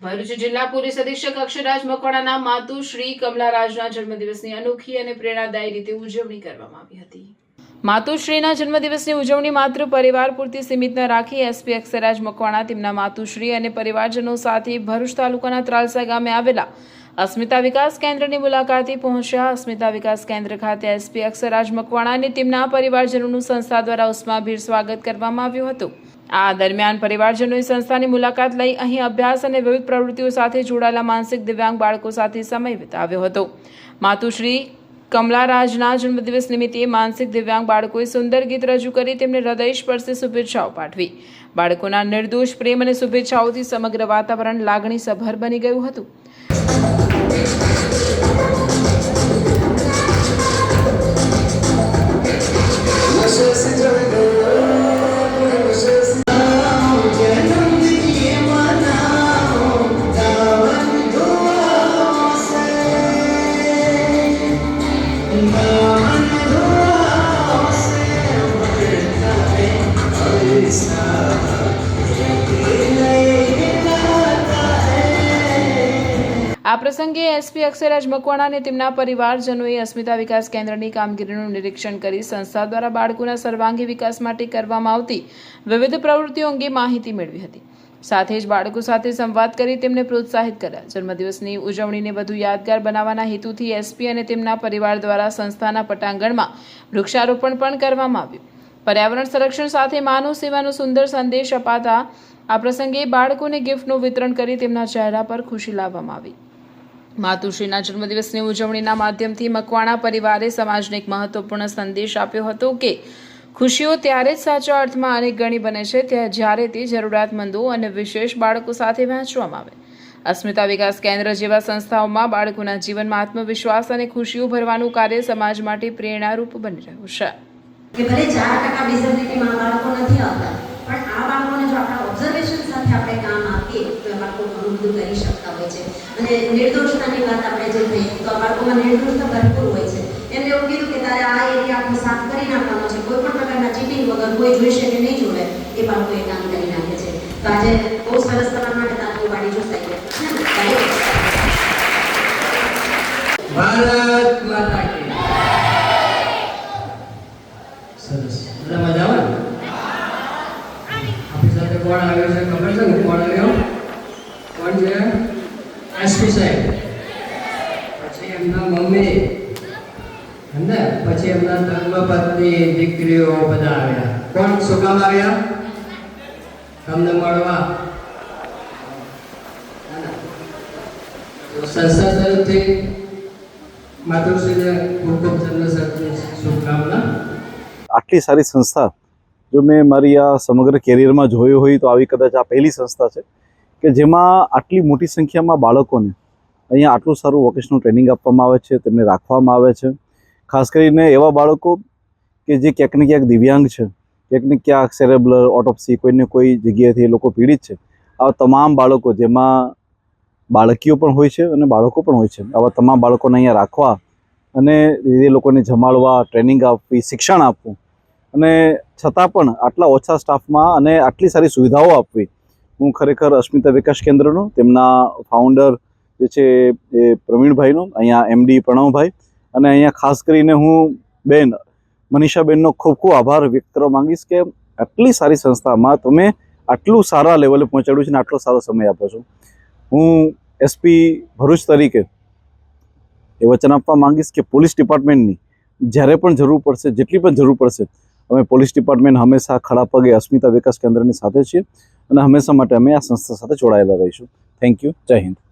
ભરૂચ જિલ્લા પોલીસ અધિક્ષક અક્ષરરાજ મકવાણાના માતુશ્રી કમલારાજના જન્મદિવસની અનોખી અને પ્રેરણાદાયી રીતે ઉજવણી કરવામાં આવી હતી. માતુશ્રીના જન્મદિવસની ઉજવણી માત્ર પરિવાર પૂરતી સીમિત ન રાખી એસપી અક્ષરરાજ મકવાણા તેમના માતુશ્રી અને પરિવારજનો સાથે ભરૂચ તાલુકાના ત્રાલસા ગામે આવેલા અસ્મિતા વિકાસ કેન્દ્રની મુલાકાતે પહોંચ્યા. અસ્મિતા વિકાસ કેન્દ્ર ખાતે એસપી અક્ષરરાજ મકવાણા અને તેમના પરિવારજનોનું સંસ્થા દ્વારા ઉષ્માભેર સ્વાગત કરવામાં આવ્યું હતું. આ દરમિયાન પરિવારજનોએ સંસ્થાની મુલાકાત લઈ અહીં અભ્યાસ અને વિવિધ પ્રવૃત્તિઓ સાથે જોડાયેલા માનસિક દિવ્યાંગ બાળકો સાથે સમય વિતાવ્યો હતો. માતુશ્રી કમલારાજના જન્મદિવસ નિમિત્તે માનસિક દિવ્યાંગ બાળકોએ સુંદર ગીત રજૂ કરી તેમને હૃદયસ્પર્શી શુભેચ્છાઓ પાઠવી. બાળકોના નિર્દોષ પ્રેમ અને શુભેચ્છાઓથી સમગ્ર વાતાવરણ લાગણીસભર બની ગયું હતું. આ પ્રસંગે એસપી અક્ષરરાજ મકવાણા અને તેમના પરિવારજનોએ અસ્મિતા વિકાસ કેન્દ્રની કામગીરીનું નિરીક્ષણ કરી સંસ્થા દ્વારા બાળકોના સર્વાંગી વિકાસ માટે કરવામાં આવતી વિવિધ પ્રવૃત્તિઓ અંગે માહિતી મેળવી હતી. સાથે જ બાળકો સાથે સંવાદ કરી તેમને પ્રોત્સાહિત કર્યા. જન્મદિવસની ઉજવણીને વધુ યાદગાર બનાવવાના હેતુથી એસપી અને તેમના પરિવાર દ્વારા સંસ્થાના પટાંગણમાં વૃક્ષારોપણ પણ કરવામાં આવ્યું. પર્યાવરણ સંરક્ષણ સાથે માનવ સેવાનો સુંદર સંદેશ અપાતા આ પ્રસંગે બાળકોને ગિફ્ટનું વિતરણ કરી તેમના ચહેરા પર ખુશી લાવવામાં આવી. માતુશ્રીના જન્મદિવસની ઉજવણીના માધ્યમથી મકવાણા પરિવારે સમાજને એક મહત્વપૂર્ણ સંદેશ આપ્યો હતો કે ખુશીઓ ત્યારે જ સાચા અર્થમાં અનેક ગણી બને છે જ્યારે તે જરૂરિયાતમંદો અને વિશેષ બાળકો સાથે વહેંચવામાં આવે. અસ્મિતા વિકાસ કેન્દ્ર જેવા સંસ્થાઓમાં બાળકોના જીવનમાં આત્મવિશ્વાસ અને ખુશીઓ ભરવાનું કાર્ય સમાજ માટે પ્રેરણારૂપ બની રહ્યું છે. કે ભલે 4% ડિસેબિલિટીમાં બાળકો નથી આવતા, પણ આ બાળકોને જો આપણા ઓબ્ઝર્વેશન સાથે આપણે કામ આપીએ તો બાળકો ઘણું બધું કરી શકતા હોય છે. અને નિર્દોષતાની વાત આપણે જે થઈ તો બાળકોમાં નિર્દોષતા ભરપૂર હોય છે. એમને એવું કીધું કે તારે આ એરિયા આખો સાફ કરી નાખવાનો છે, કોઈ પણ પ્રકારના ચીટિંગ વગર કોઈ જોઈશે કે નહીં જોડે એ બાળકો એ કામ કરી નાખે છે. તો આજે બહુ સરસ તમારા માટે તાતું વાડી જોસાઈ ગઈ. ભારત માતા કી સરસ. બધા મજામાં? આપણી સાથે કોણ આવ્યો છે ખબર છે ને? કોણ આવ્યો? કોણ છે? એસપી સાહેબ. પછી એમના મમ્મી અને પછી એમના ધર્મપત્ની દીકરીઓ બધા આવ્યા. કોણ શું કામ આવ્યા? તમને મળવા. સંસ્થા તરફથી માતુશ્રીને ખૂબ ખૂબ જન્મદિવસની શુભકામના. આટલી સારી સંસ્થા જો મેં મારી આ સમગ્ર કેરિયરમાં જોયું હોય તો આવી કદાચ આ પહેલી સંસ્થા છે કે જેમાં આટલી મોટી સંખ્યામાં બાળકોને અહીંયા આટલું સારું વોકેશનલ ટ્રેનિંગ આપવામાં આવે છે, તેમને રાખવામાં આવે છે. ખાસ કરીને એવા બાળકો કે જે ક્યાંક ને ક્યાંક દિવ્યાંગ છે, ક્યાંક ને ક્યાંક સેરેબ્રલ ઓટોપ્સી કોઈને કોઈ જગ્યાએથી એ લોકો પીડિત છે. આવા તમામ બાળકો જેમાં બાળકીઓ પણ હોય છે અને બાળકો પણ હોય છે, આવા તમામ બાળકોને અહીંયા રાખવા અને એ લોકોને જમાડવા, ટ્રેનિંગ આપવી, શિક્ષણ આપવું અને છતાં પણ આટલા ઓછા સ્ટાફમાં અને આટલી સારી સુવિધાઓ આપવી. હું ખરેખર અસ્મિતા વિકાસ કેન્દ્રનો, તેમના ફાઉન્ડર જે છે એ પ્રવીણભાઈનો, અહીંયા એમડી પ્રણવભાઈ અને અહીંયા ખાસ કરીને હું બેન મનીષાબેનનો ખૂબ ખૂબ આભાર વ્યક્ત કરવા માંગીશ કે આટલી સારી સંસ્થામાં તમે આટલું સારા લેવલે પહોંચાડ્યું છે અને આટલો સારો સમય આપો છો. હું એસપી ભરૂચ તરીકે એ વચન આપવા માંગીશ કે પોલીસ ડિપાર્ટમેન્ટની જ્યારે પણ જરૂર પડશે, જેટલી પણ જરૂર પડશે, અમે પોલીસ ડિપાર્ટમેન્ટ હંમેશા ખડા પગે અસ્મિતા વિકાસ કેન્દ્રની સાથે છીએ અને હંમેશા માટે અમે આ સંસ્થા સાથે જોડાયેલા રહીશું. Thank you. જય હિન્દ.